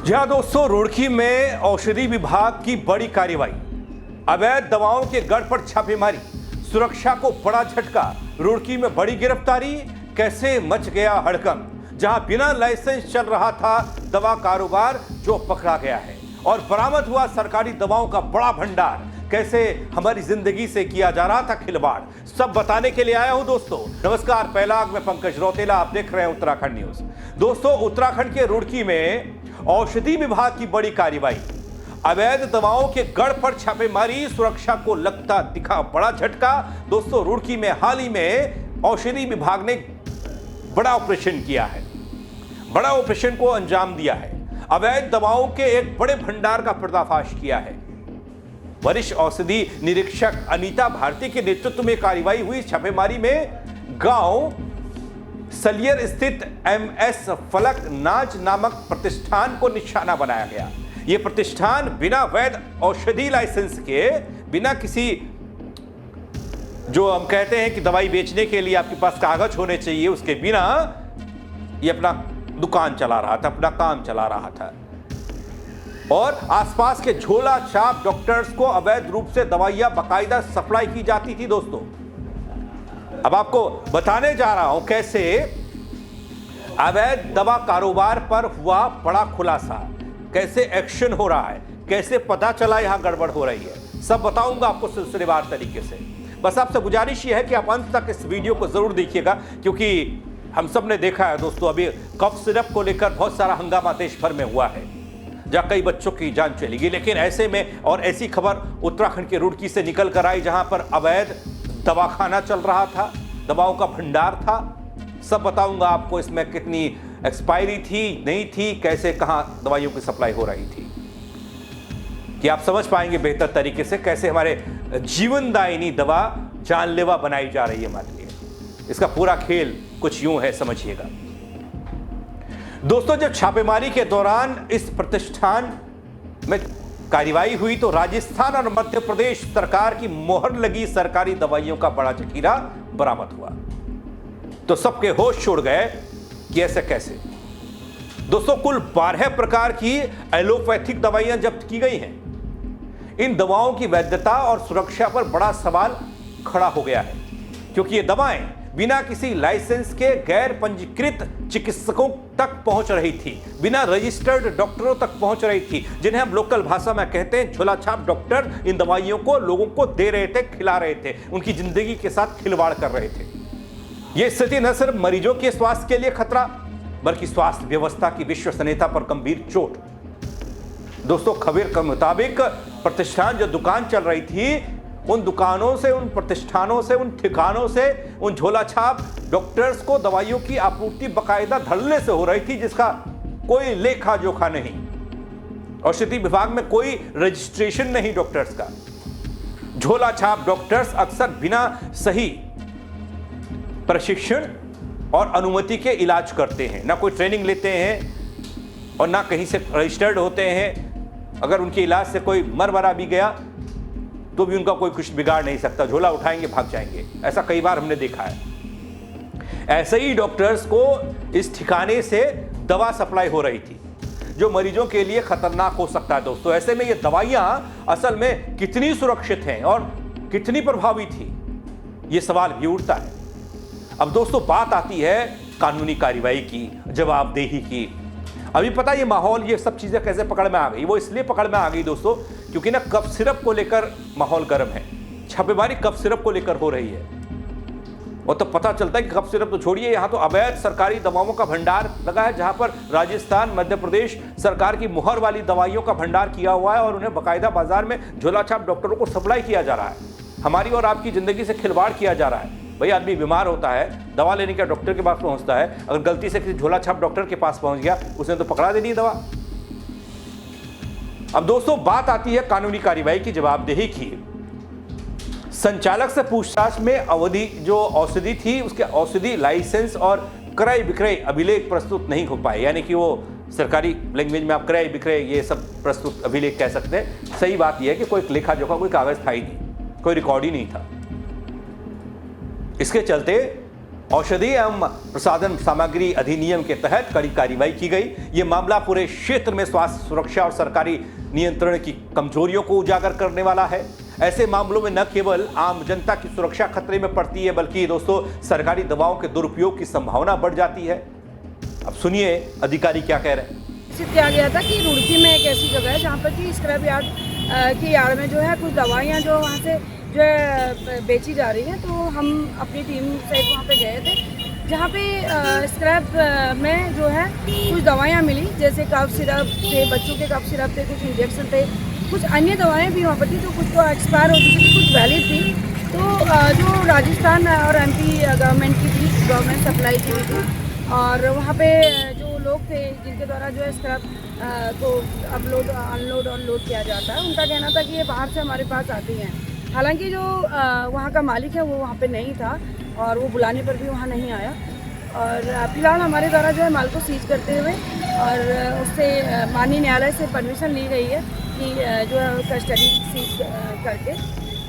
जी हाँ दोस्तों, रुड़की में औषधि विभाग की बड़ी कार्रवाई, अवैध दवाओं के गढ़ पर छापेमारी, सुरक्षा को बड़ा झटका। रुड़की में बड़ी गिरफ्तारी, कैसे मच गया हड़कंप। जहां बिना लाइसेंस चल रहा था दवा कारोबार, जो पकड़ा गया है, और बरामद हुआ सरकारी दवाओं का बड़ा भंडार। कैसे हमारी जिंदगी से किया जा रहा था खिलवाड़, सब बताने के लिए आया हूं दोस्तों। नमस्कार, पहला आग में पंकज रौतेला, आप देख रहे हैं उत्तराखंड न्यूज। दोस्तों, उत्तराखंड के रुड़की में औषधि विभाग की बड़ी कार्रवाई, अवैध दवाओं के गढ़ पर छापेमारी, सुरक्षा को लगता दिखा बड़ा झटका। दोस्तों, रुड़की में हाल ही में औषधि विभाग ने बड़ा ऑपरेशन किया है, बड़ा ऑपरेशन को अंजाम दिया है। अवैध दवाओं के एक बड़े भंडार का पर्दाफाश किया है। वरिष्ठ औषधि निरीक्षक अनीता भारती के नेतृत्व में कार्रवाई हुई। छापेमारी में गांव सलियर स्थित MS फलक नाज नामक प्रतिष्ठान को निशाना बनाया गया। यह प्रतिष्ठान बिना वैध औषधि लाइसेंस के, बिना किसी, जो हम कहते हैं कि दवाई बेचने के लिए आपके पास कागज होने चाहिए, उसके बिना ये अपना दुकान चला रहा था, अपना काम चला रहा था। और आसपास के झोला छाप डॉक्टर्स को अवैध रूप से दवाइयां बाकायदा सप्लाई की जाती थी। दोस्तों, अब आपको बताने जा रहा हूं कैसे अवैध दवा कारोबार पर हुआ बड़ा खुलासा, कैसे एक्शन हो रहा है, कैसे पता चला यहां गड़बड़ हो रही है, सब बताऊंगा आपको सिलसिलेवार तरीके से। बस आपसे गुजारिश यह है कि आप अंत तक इस वीडियो को जरूर देखिएगा, क्योंकि हम सब ने देखा है दोस्तों, अभी कफ सिरप को लेकर बहुत सारा हंगामा देश भर में हुआ है, जहां कई बच्चों की जान चली गई। लेकिन ऐसे में और ऐसी खबर उत्तराखंड के रुड़की से निकल कर आई, जहां पर अवैध दवाखाना चल रहा था, दवाओं का भंडार था। सब बताऊंगा आपको, इसमें कितनी एक्सपायरी थी, नहीं थी, कैसे कहां दवाइयों की सप्लाई हो रही थी, कि आप समझ पाएंगे बेहतर तरीके से कैसे हमारे जीवनदायिनी दवा जानलेवा बनाई जा रही है हमारे लिए। इसका पूरा खेल कुछ यूं है, समझिएगा दोस्तों। जब छापेमारी के दौरान इस प्रतिष्ठान में कार्रवाई हुई तो राजस्थान और मध्य प्रदेश सरकार की मोहर लगी सरकारी दवाइयों का बड़ा जखीरा बरामद हुआ। तो सबके होश उड़ गए कि ऐसे कैसे। दोस्तों, कुल 12 प्रकार की एलोपैथिक दवाइयां जब्त की गई हैं। इन दवाओं की वैधता और सुरक्षा पर बड़ा सवाल खड़ा हो गया है, क्योंकि ये दवाएं बिना किसी लाइसेंस के गैर पंजीकृत चिकित्सकों तक पहुंच रही थी, बिना रजिस्टर्ड डॉक्टरों तक पहुंच रही थी, जिन्हें हम लोकल भाषा में कहते हैं झोला छाप डॉक्टर। इन दवाइयों को लोगों को दे रहे थे, खिला रहे थे, उनकी जिंदगी के साथ खिलवाड़ कर रहे थे। यह स्थिति न सिर्फ मरीजों के स्वास्थ्य के लिए खतरा, बल्कि स्वास्थ्य व्यवस्था की विश्वसनीयता पर गंभीर चोट। दोस्तों, खबर के मुताबिक प्रतिष्ठान जो दुकान चल रही थी, उन दुकानों से, उन प्रतिष्ठानों से, उन ठिकानों से, उन झोला छाप डॉक्टर्स को दवाइयों की आपूर्ति बाकायदा धड़ल्ले से हो रही थी, जिसका कोई लेखा जोखा नहीं। औषधि विभाग में कोई रजिस्ट्रेशन नहीं डॉक्टर्स का। झोला छाप डॉक्टर्स अक्सर बिना सही प्रशिक्षण और अनुमति के इलाज करते हैं, ना कोई ट्रेनिंग लेते हैं और ना कहीं से रजिस्टर्ड होते हैं। अगर उनके इलाज से कोई मर मरा भी गया तो भी उनका कोई कुछ बिगाड़ नहीं सकता, झोला उठाएंगे, भाग जाएंगे। ऐसा कई बार हमने देखा है। ऐसे ही डॉक्टर्स को इस ठिकाने से दवा सप्लाई हो रही थी, जो मरीजों के लिए खतरनाक हो सकता है। दोस्तों, ऐसे में ये दवाइयां असल में कितनी सुरक्षित हैं और कितनी प्रभावी थी, ये सवाल भी उठता है। अब दोस्तों, बात आती है कानूनी कार्रवाई की, जवाबदेही की। अभी पता ये माहौल, ये सब चीजें कैसे पकड़ में आ गई। वो इसलिए पकड़ में आ गई दोस्तों, क्योंकि ना कफ सिरप को लेकर माहौल गर्म है। छापेमारी कफ सिरप को लेकर हो रही है, और तो पता चलता है कि कफ सिरप तो छोड़िए, यहां तो अवैध सरकारी दवाओं का भंडार लगा है, जहां पर राजस्थान, मध्य प्रदेश सरकार की मुहर वाली दवाइयों का भंडार किया हुआ है, और उन्हें बाकायदा बाजार में झोला छाप डॉक्टरों को सप्लाई किया जा रहा है। हमारी और आपकी जिंदगी से खिलवाड़ किया जा रहा है। भाई, आदमी बीमार होता है, दवा लेने का डॉक्टर के पास पहुंचता है, अगर गलती से किसी झोला छाप डॉक्टर के पास पहुंच गया, उसने तो पकड़ा देनी है दवा। अब दोस्तों, बात आती है कानूनी कार्रवाई की, जवाबदेही की। संचालक से पूछताछ में अवधि जो औषधि थी, उसके औषधि लाइसेंस और क्रय विक्रय अभिलेख प्रस्तुत नहीं हो पाए, यानी कि वो सरकारी लैंग्वेज में आप क्रय विक्रय ये सब प्रस्तुत अभिलेख कह सकते हैं। सही बात यह है कि कोई लेखा जोखा, कोई कागज था ही नहीं, कोई रिकॉर्ड ही नहीं था। इसके चलते औषधि एवं प्रसाधन सामग्री अधिनियम के तहत कड़ी कार्रवाई की गई। ये मामला पूरे क्षेत्र में स्वास्थ्य सुरक्षा और सरकारी नियंत्रण की कमजोरियों को उजागर करने वाला है। ऐसे मामलों में न केवल आम जनता की सुरक्षा खतरे में पड़ती है, बल्कि दोस्तों सरकारी दवाओं के दुरुपयोग की संभावना बढ़ जाती है। अब सुनिए अधिकारी क्या कह रहे हैं। किया गया था कि रुड़की में एक ऐसी जगह है जहाँ पर कि स्क्रैप यार्ड की यार्ड में जो है कुछ दवाइयाँ जो वहाँ से जो है बेची जा रही हैं, तो हम अपनी टीम से वहाँ पे गए थे, जहाँ पे स्क्रैप में जो है कुछ दवाइयाँ मिली, जैसे कफ सिरप थे, बच्चों के कफ सिरप थे, कुछ इंजेक्शन थे, कुछ अन्य दवाएँ भी वहाँ पर थी, तो कुछ तो एक्सपायर हो चुकी थी, कुछ वैलिड थी। तो जो राजस्थान और MP गवर्नमेंट की थी, गवर्नमेंट सप्लाई की थी, और वहाँ पे जो लोग थे जिनके द्वारा जो है स्क्रैप को अपलोड अनलोड और लोड किया जाता है, उनका कहना था कि ये बाहर से हमारे पास आती हैं। हालांकि जो वहाँ का मालिक है वो वहाँ पे नहीं था और वो बुलाने पर भी वहाँ नहीं आया, और फिलहाल हमारे द्वारा जो है माल को सीज करते हुए और उससे माननीय न्यायालय से परमिशन ली गई है कि जो है कस्टडी सीज करके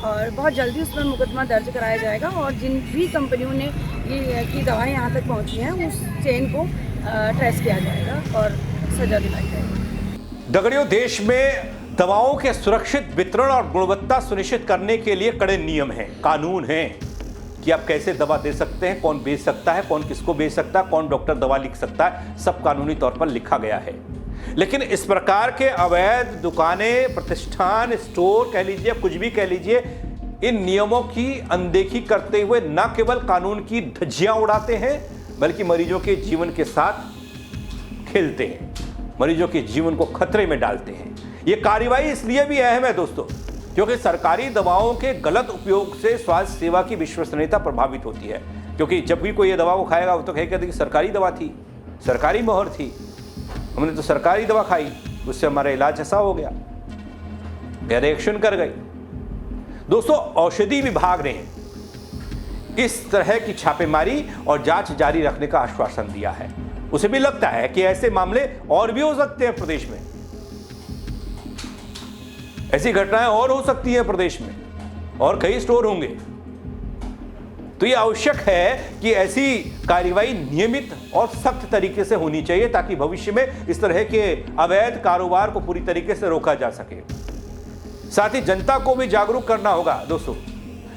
और बहुत जल्दी उसमें मुकदमा दर्ज कराया जाएगा, और जिन भी कंपनियों ने ये की दवाएं यहाँ तक पहुँची हैं उस चेन को ट्रेस किया जाएगा और सजा दिलाई जाएगी। दगड़ियों, देश में दवाओं के सुरक्षित वितरण और गुणवत्ता सुनिश्चित करने के लिए कड़े नियम हैं, कानून हैं कि आप कैसे दवा दे सकते हैं, कौन बेच सकता है, कौन किसको बेच सकता है, कौन डॉक्टर दवा लिख सकता है, सब कानूनी तौर पर लिखा गया है। लेकिन इस प्रकार के अवैध दुकानें, प्रतिष्ठान, स्टोर कह लीजिए, कुछ भी कह लीजिए, इन नियमों की अनदेखी करते हुए न केवल कानून की धज्जियां उड़ाते हैं, बल्कि मरीजों के जीवन के साथ खेलते हैं, मरीजों के जीवन को खतरे में डालते हैं। ये कार्रवाई इसलिए भी अहम है दोस्तों, क्योंकि सरकारी दवाओं के गलत उपयोग से स्वास्थ्य सेवा की विश्वसनीयता प्रभावित होती है। क्योंकि जब भी कोई ये दवा को खाएगा वो तो कहेगा कि सरकारी दवा थी, सरकारी मोहर थी, हमने तो सरकारी दवा खाई, उससे हमारा इलाज ऐसा हो गया, रिएक्शन कर गई। दोस्तों, औषधि विभाग ने इस तरह की छापेमारी और जांच जारी रखने का आश्वासन दिया है। उसे भी लगता है कि ऐसे मामले और भी हो सकते हैं प्रदेश में, ऐसी घटनाएं और हो सकती हैं प्रदेश में, और कई स्टोर होंगे। तो यह आवश्यक है कि ऐसी कार्रवाई नियमित और सख्त तरीके से होनी चाहिए, ताकि भविष्य में इस तरह के अवैध कारोबार को पूरी तरीके से रोका जा सके। साथ ही जनता को भी जागरूक करना होगा दोस्तों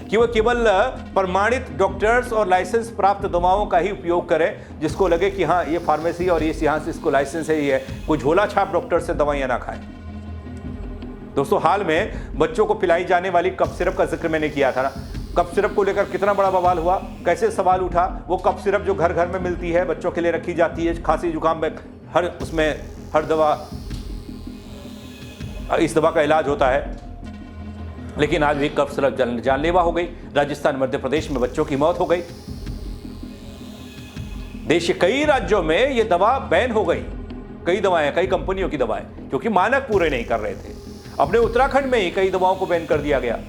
कि वह केवल प्रमाणित डॉक्टर्स और लाइसेंस प्राप्त दवाओं का ही उपयोग करें, जिसको लगे कि हाँ ये फार्मेसी और ये यहाँ से इसको लाइसेंस है, ये है, कोई झोला छाप डॉक्टर से दवाइयाँ ना खाएं। दोस्तों, हाल में बच्चों को पिलाई जाने वाली कफ सिरप का जिक्र मैंने किया था ना। कफ सिरप को लेकर कितना बड़ा बवाल हुआ, कैसे सवाल उठा। वो कफ सिरप जो घर घर में मिलती है, बच्चों के लिए रखी जाती है, खांसी जुकाम में हर दवा, इस दवा का इलाज होता है, लेकिन आज भी कफ सिरप जानलेवा हो गई। राजस्थान, मध्य प्रदेश में बच्चों की मौत हो गई। देश के कई राज्यों में यह दवा बैन हो गई, कई दवाएं, कई कंपनियों की दवाएं, क्योंकि मानक पूरे नहीं कर रहे थे। अपने उत्तराखंड में ही कई दवाओं को बैन कर दिया गया।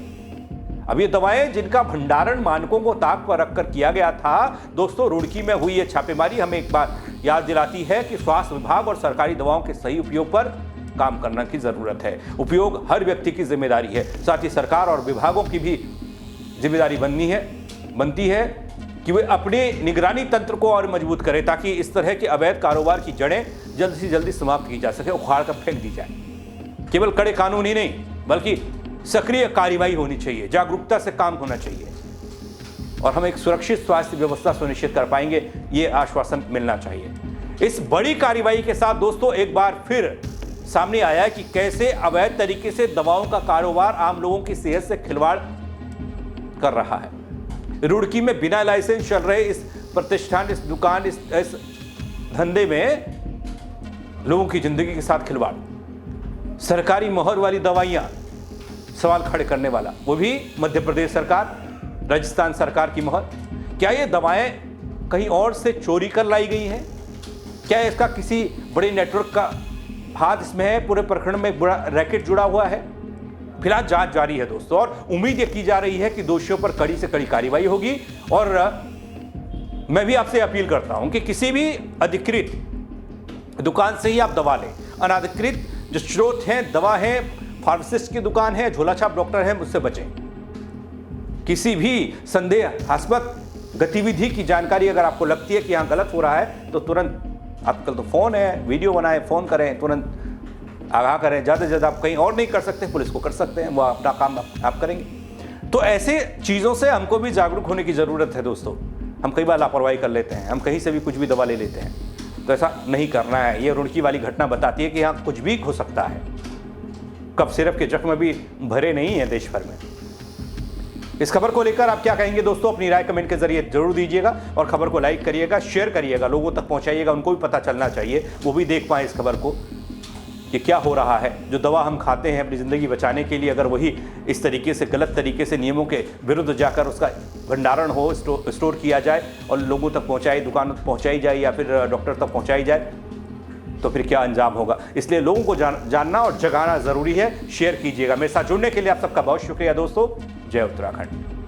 अब ये दवाएं जिनका भंडारण मानकों को ताक पर रखकर किया गया था, दोस्तों रुड़की में हुई ये छापेमारी हमें एक बार याद दिलाती है कि स्वास्थ्य विभाग और सरकारी दवाओं के सही उपयोग पर काम करने की जरूरत है। उपयोग हर व्यक्ति की जिम्मेदारी है, साथ ही सरकार और विभागों की भी जिम्मेदारी बनती है कि वे अपने निगरानी तंत्र को और मजबूत करें, ताकि इस तरह के अवैध कारोबार की जड़ें जल्द से जल्दी समाप्त की जा सके, उखाड़ कर फेंक दी जाए। केवल कड़े कानून ही नहीं, बल्कि सक्रिय कार्रवाई होनी चाहिए, जागरूकता से काम होना चाहिए, और हम एक सुरक्षित स्वास्थ्य व्यवस्था सुनिश्चित कर पाएंगे, ये आश्वासन मिलना चाहिए। इस बड़ी कार्रवाई के साथ दोस्तों एक बार फिर सामने आया कि कैसे अवैध तरीके से दवाओं का कारोबार आम लोगों की सेहत से खिलवाड़ कर रहा है। रुड़की में बिना लाइसेंस चल रहे इस प्रतिष्ठान, इस दुकान, इस धंधे में लोगों की जिंदगी के साथ खिलवाड़, सरकारी मोहर वाली दवाइयां, सवाल खड़े करने वाला, वो भी मध्य प्रदेश सरकार, राजस्थान सरकार की मोहर। क्या ये दवाएं कहीं और से चोरी कर लाई गई हैं? क्या इसका किसी बड़े नेटवर्क का हाथ इसमें है? पूरे प्रखंड में एक बड़ा रैकेट जुड़ा हुआ है। फिलहाल जांच जारी है दोस्तों, और उम्मीद ये की जा रही है कि दोषियों पर कड़ी से कड़ी कार्रवाई होगी। और मैं भी आपसे अपील करता हूं कि किसी भी अधिकृत दुकान से ही आप दवा लें। अनाधिकृत जो स्रोत हैं, दवा है, फार्मासिस्ट की दुकान है, झोला छाप डॉक्टर है, मुझसे बचें। किसी भी संदेहास्पद गतिविधि की जानकारी अगर आपको लगती है कि यहाँ गलत हो रहा है तो तुरंत, आजकल तो फ़ोन है, वीडियो बनाएं, फ़ोन करें, तुरंत आगाह करें। ज़्यादा से ज़्यादा आप कहीं और नहीं कर सकते, पुलिस को कर सकते हैं, वो अपना काम आप करेंगे। तो ऐसे चीज़ों से हमको भी जागरूक होने की ज़रूरत है दोस्तों। हम कई बार लापरवाही कर लेते हैं, हम कहीं से भी कुछ भी दवा ले लेते हैं, तो ऐसा नहीं करना है। ये रुड़की वाली घटना बताती है कि यहाँ कुछ भी हो सकता है। कब सिर्फ के जख्म भी भरे नहीं हैं देश भर में। इस खबर को लेकर आप क्या कहेंगे दोस्तों? अपनी राय कमेंट के जरिए जरूर दीजिएगा और खबर को लाइक करिएगा, शेयर करिएगा, लोगों तक पहुंचाइएगा, उनको भी पता चलना चाहिए, वो भी देख पाएं इस खबर को कि क्या हो रहा है। जो दवा हम खाते हैं अपनी ज़िंदगी बचाने के लिए, अगर वही इस तरीके से, गलत तरीके से, नियमों के विरुद्ध जाकर उसका भंडारण हो, स्टोर किया जाए और लोगों तक पहुँचाई, दुकानों तक पहुँचाई जाए या फिर डॉक्टर तक पहुँचाई जाए, तो फिर क्या अंजाम होगा। इसलिए लोगों को जानना और जगाना ज़रूरी है। शेयर कीजिएगा। मेरे साथ जुड़ने के लिए आप सबका बहुत शुक्रिया दोस्तों। जय उत्तराखंड।